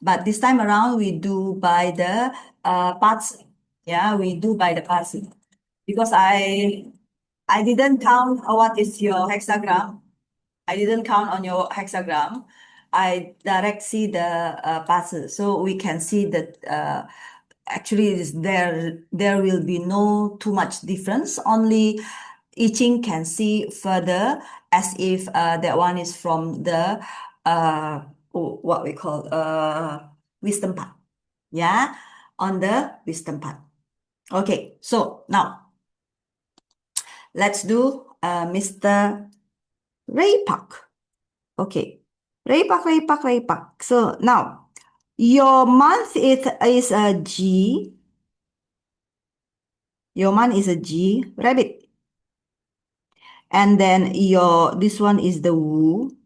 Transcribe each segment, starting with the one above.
But this time around, we do by the parts. Yeah, we do by the parts. Because I didn't count what is your hexagram. I didn't count on your hexagram. I direct see the parts. So we can see that actually there will be no too much difference. Only Iching can see further as if that one is from the what we call wisdom path. Yeah, on the wisdom path. Okay, so now let's do Mr. Ray Park. Okay, Ray Park, Ray Park, Ray Park. So now your month is a G. Your month is a G, rabbit. And then this one is the Wu,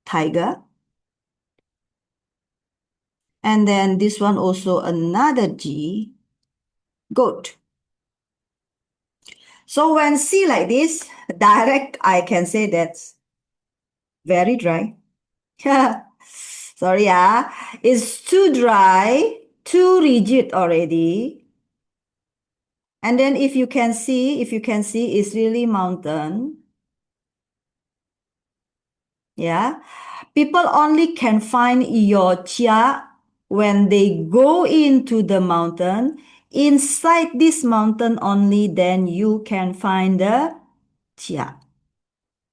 tiger. And then this one also another G, goat. So when see like this, direct, I can say that's very dry. Sorry, it's too dry, too rigid already. And then if you can see, it's really mountain. Yeah. People only can find your chia when they go into the mountain. Inside this mountain only, then you can find the chia.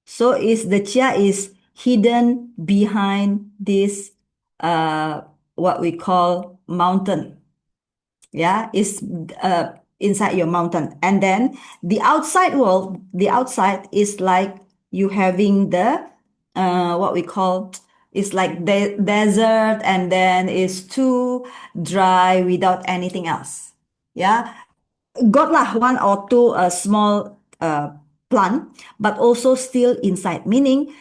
So the chia is hidden behind this what we call mountain. Yeah, it's inside your mountain. And then the outside world, the outside is like you having the what we call, it's like the desert, and then it's too dry without anything else. Yeah, got lah one or two small plant, but also still inside, meaning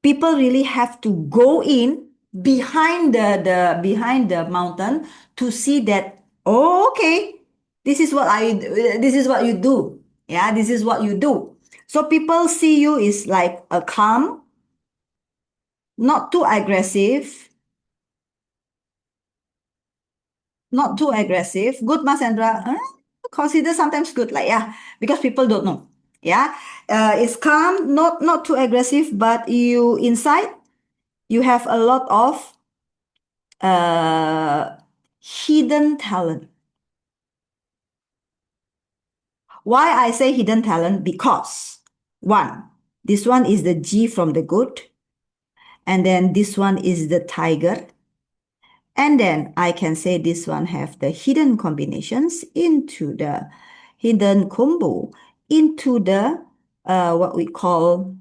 people really have to go in behind the mountain to see that, oh, okay, this is what you do. Yeah, this is what you do. So people see you is like a calm, not too aggressive, good, ma Sandra. Consider sometimes good, like, yeah, because people don't know. Yeah, it's calm, not too aggressive, but you inside you have a lot of hidden talent. Why I say hidden talent? Because one, this one is the G from the goat, and then this one is the tiger, and then I can say this one have the hidden combinations into the hidden combo into the what we call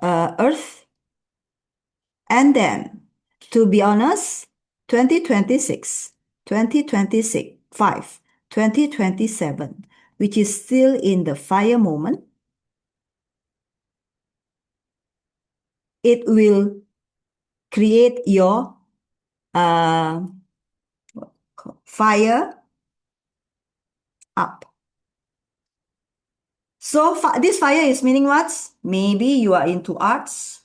earth. And then, to be honest, 2026, 2025, 2027, which is still in the fire moment, it will create your fire up. So this fire is meaning what? Maybe you are into arts.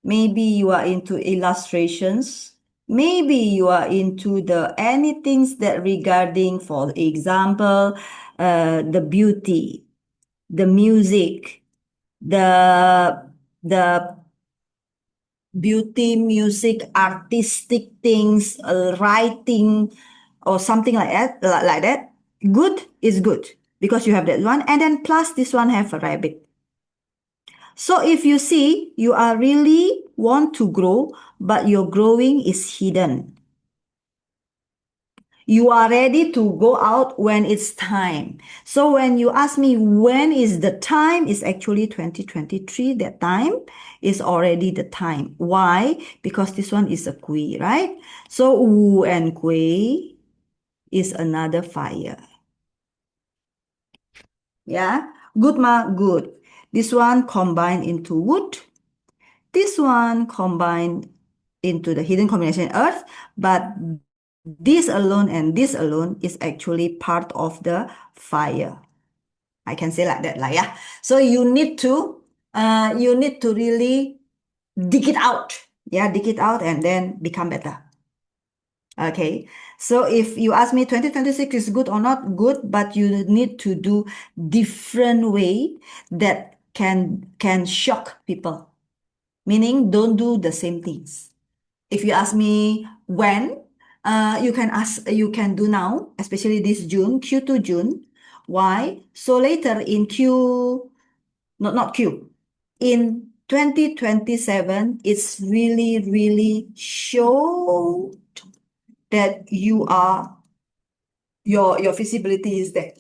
Maybe you are into illustrations. Maybe you are into the anything that regarding, for example, the beauty, the music, the beauty, music, artistic things, writing, or something like that. Good is good because you have that one, and then plus this one have a rabbit. So if you see, you are really want to grow, but your growing is hidden. You are ready to go out when it's time. So when you ask me when is the time, it's actually 2023. That time is already the time. Why? Because this one is a kui, right? So Wu and kui is another fire. Yeah, good ma, good. This one combined into wood. This one combined into the hidden combination earth, but this alone and this alone is actually part of the fire. I can say like that, like, yeah. So you need to really dig it out. Yeah, dig it out and then become better. Okay, so if you ask me 2026 is good or not good, but you need to do different way that can shock people. Meaning don't do the same things. If you ask me when, you can do now, especially this June, Q2 June. Why? So later in not Q, in 2027, it's really show that your visibility is there.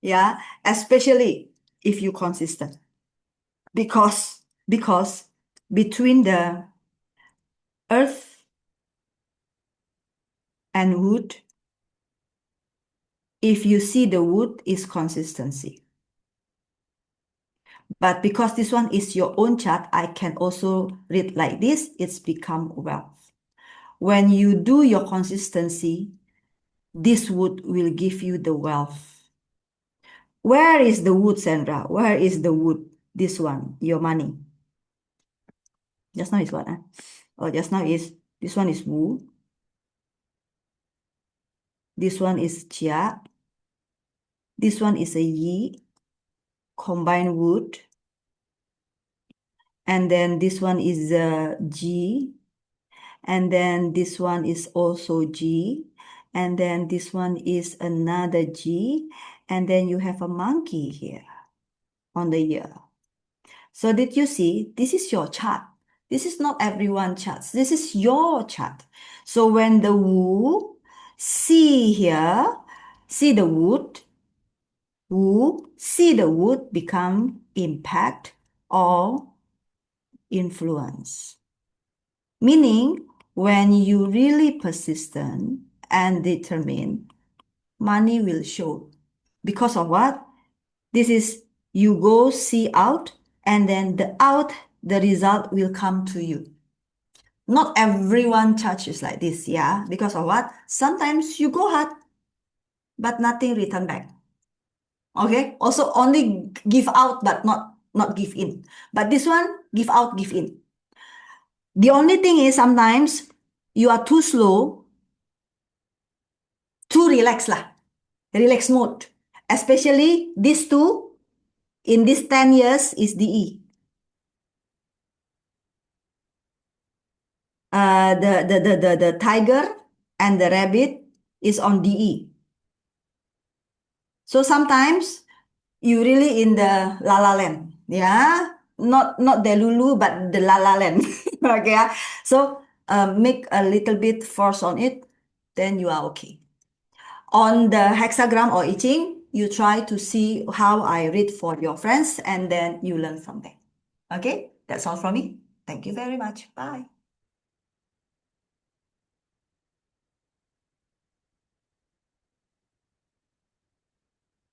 Yeah, especially if you consistent. Because between the earth and wood, if you see the wood is consistency. But because this one is your own chart, I can also read like this, it's become wealth. When you do your consistency, this wood will give you the wealth. Where is the wood, Sandra? Where is the wood? This one, your money. Just now is what? Oh, just now is, this one is Wu. This one is Chia. This one is a Yi, combined wood. And then this one is G. And then this one is also G. And then this one is another G. And then you have a monkey here on the ear. So did you see? This is your chart. This is not everyone's charts. This is your chart. So when the Wu see here, see the wood, Wu see the wood become impact or influence. Meaning, when you really persistent and determined, money will show. Because of what? This is you go see out, and then the result will come to you. Not everyone charges like this, yeah? Because of what? Sometimes you go hard, but nothing return back. Okay? Also only give out, but not give in. But this one, give out, give in. The only thing is sometimes you are too slow, too relaxed lah. Relax mode. Especially these two, in this 10 years is DE. The tiger and the rabbit is on DE. So sometimes you really in the la la land. Yeah. Not the Lulu, but the la la land. Okay. Yeah? So make a little bit force on it, then you are okay. On the hexagram or I Ching, you try to see how I read for your friends and then you learn from them. Okay, that's all from me. Thank you very much. Bye.